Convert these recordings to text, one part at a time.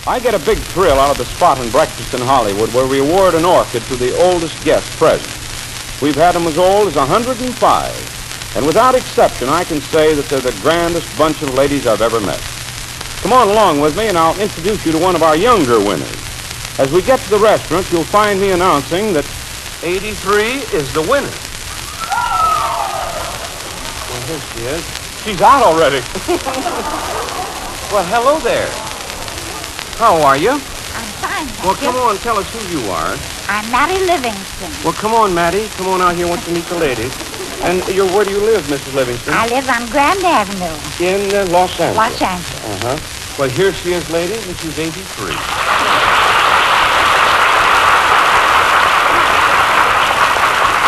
I get a big thrill out of the spot in Breakfast in Hollywood where we award an orchid to the oldest guest present. We've had them as old as 105. And without exception, I can say that they're the grandest bunch of ladies I've ever met. Come on along with me, and I'll introduce you to one of our younger winners. As we get to the restaurant, you'll find me announcing that 83 is the winner. Well, here she is. She's out already. Well, hello there. How are you? I'm fine, thank Well, you. come on, tell us who you are. I'm Mattie Livingston. Well, come on, Mattie. Come on out here. I want to meet the ladies. And where do you live, Mrs. Livingston? I live on Grand Avenue. In Los Angeles. Los Angeles. Uh-huh. Well, here she is, ladies, and she's 83.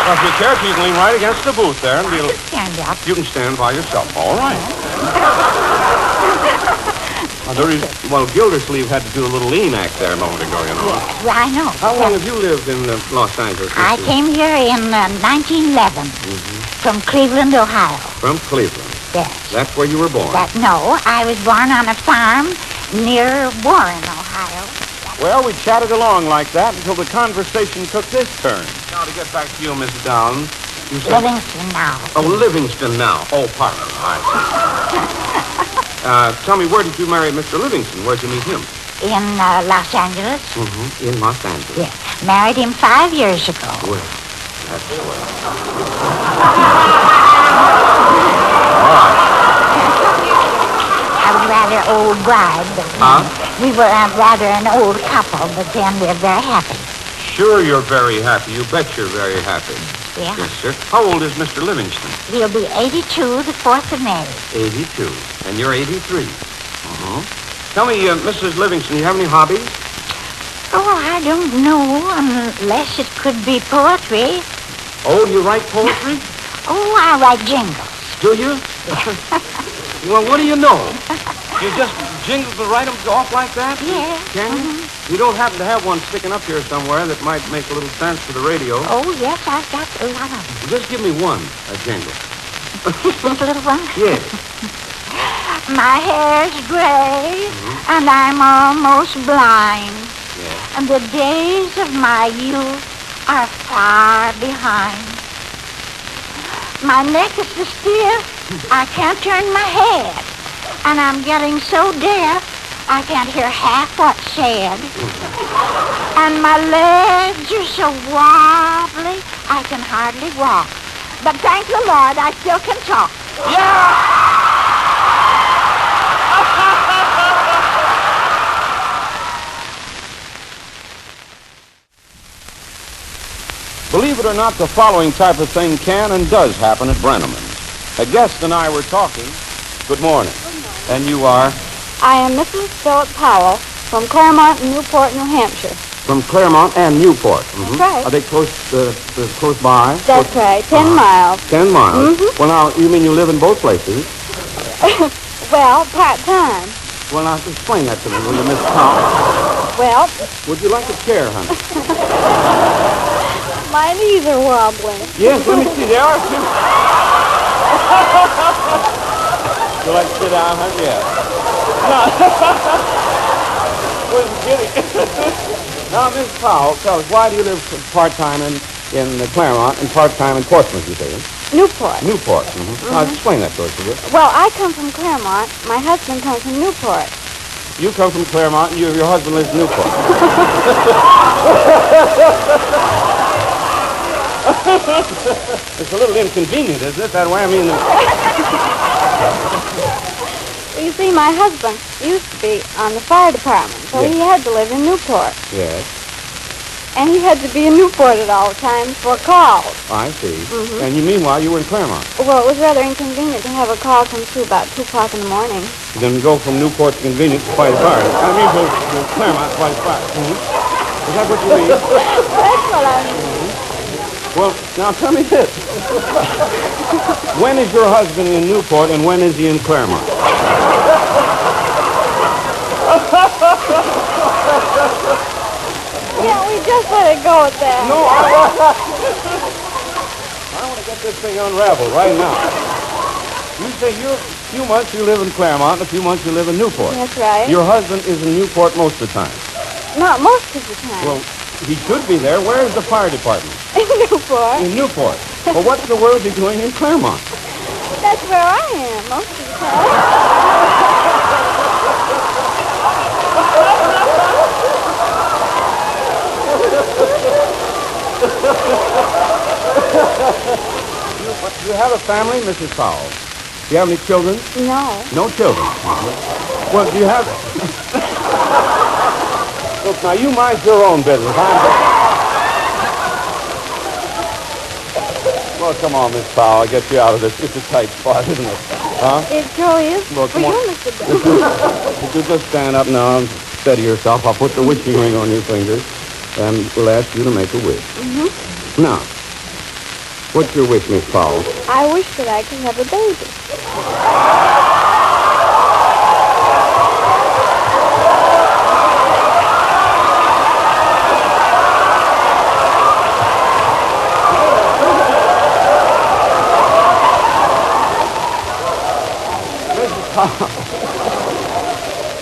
Well, if you care, you can lean right against the booth there. And Stand up. you can stand by yourself. All right. Well, Gildersleeve had to do a little lean act there a moment ago, you know. Yes, well, I know. How long have you lived in Los Angeles? I came here in 1911 from Cleveland, Ohio. From Cleveland. Yes. That's where you were born. No, I was born on a farm near Warren, Ohio. Well, we chatted along like that until the conversation took this turn. Now, to get back to you, Mrs. Downs. You said... Livingston now. Oh, Livingston now. Oh, pardon. I see. Tell me, where did you marry Mr. Livingston? Where'd you meet him? In Los Angeles. Mm-hmm. In Los Angeles. Yes. Married him 5 years ago. Well, that's swell. All right. I was rather old bride, but we were rather an old couple, but then we're very happy. Sure, you're very happy. You bet you're very happy. Yeah. Yes, sir. How old is Mr. Livingston? He'll be 82 the 4th of May. 82. And you're 83. Uh-huh. Tell me, Mrs. Livingston, you have any hobbies? Oh, I don't know, unless it could be poetry. Oh, you write poetry? Oh, I write jingles. Do you? Well, what do you know? You just jingle to write them off like that? Yeah. Can you? You don't happen to have one sticking up here somewhere that might make a little sense for the radio? Oh, yes, I've got a lot of them. Just give me one, a jingle. Just a little one? Yes. My hair's gray, and I'm almost blind. Yes. And the days of my youth are far behind. My neck is so stiff, I can't turn my head. And I'm getting so deaf, I can't hear half what's said. And my legs are so wobbly, I can hardly walk. But thank the Lord, I still can talk. Yeah! Believe it or not, the following type of thing can and does happen at Breneman's. A guest and I were talking. Good morning. And you are? I am Mrs. Philip Powell from Claremont and Newport, New Hampshire. From Claremont and Newport. That's right. Are they close by? That's right, 10 miles. 10 miles? Well, now, you mean you live in both places? Well, part-time. Well, now, explain that to me, will you, Miss Powell? Well, Would you like a chair, honey? my knees are wobbling. Yes, let me see. They are, too. You like to sit down, huh? Yeah. No. Wasn't kidding. Now, Miss Powell, tell us, why do you live part-time in Claremont and part-time in Portsmouth, you say? Newport. Newport. Now, explain that to us a bit. Well, I come from Claremont. My husband comes from Newport. You come from Claremont, and your husband lives in Newport. It's a little inconvenient, isn't it, that way? I mean... You see, my husband used to be on the fire department, so Yes. he had to live in Newport. Yes, And he had to be in Newport at all times for calls. I see. And meanwhile, you were in Claremont. Well, it was rather inconvenient to have a call come through about 2 o'clock in the morning. Then go from Newport to convenience to quite far. I mean, to Claremont quite far. Is that what you mean? That's what I mean. Well, now tell me this. When is your husband in Newport and when is he in Claremont? Can't we just let it go at that? No, I want to get this thing unraveled right now. You say few months you live in Claremont, and a few months you live in Newport. That's right. Your husband is in Newport most of the time. Not most of the time. Well, he should be there. Where's the fire department? In Newport. In Newport. Well, what's the world he doing in Claremont? That's where I am most of the time. You have a family, Mrs. Powell? Do you have any children? No. No children. Well, do you have... Look, now, you mind your own business. Well, come on, Miss Powell. I'll get you out of this. It's a tight spot, isn't it? Huh? It sure is. Well, come For on. you, Mr. Breneman. If you just stand up now and steady yourself, I'll put the wishing ring on your finger, and we'll ask you to make a wish. Mm-hmm. Now, what's your wish, Miss Powell? I wish that I could have a baby.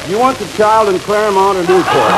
You want the child in Claremont or Newport?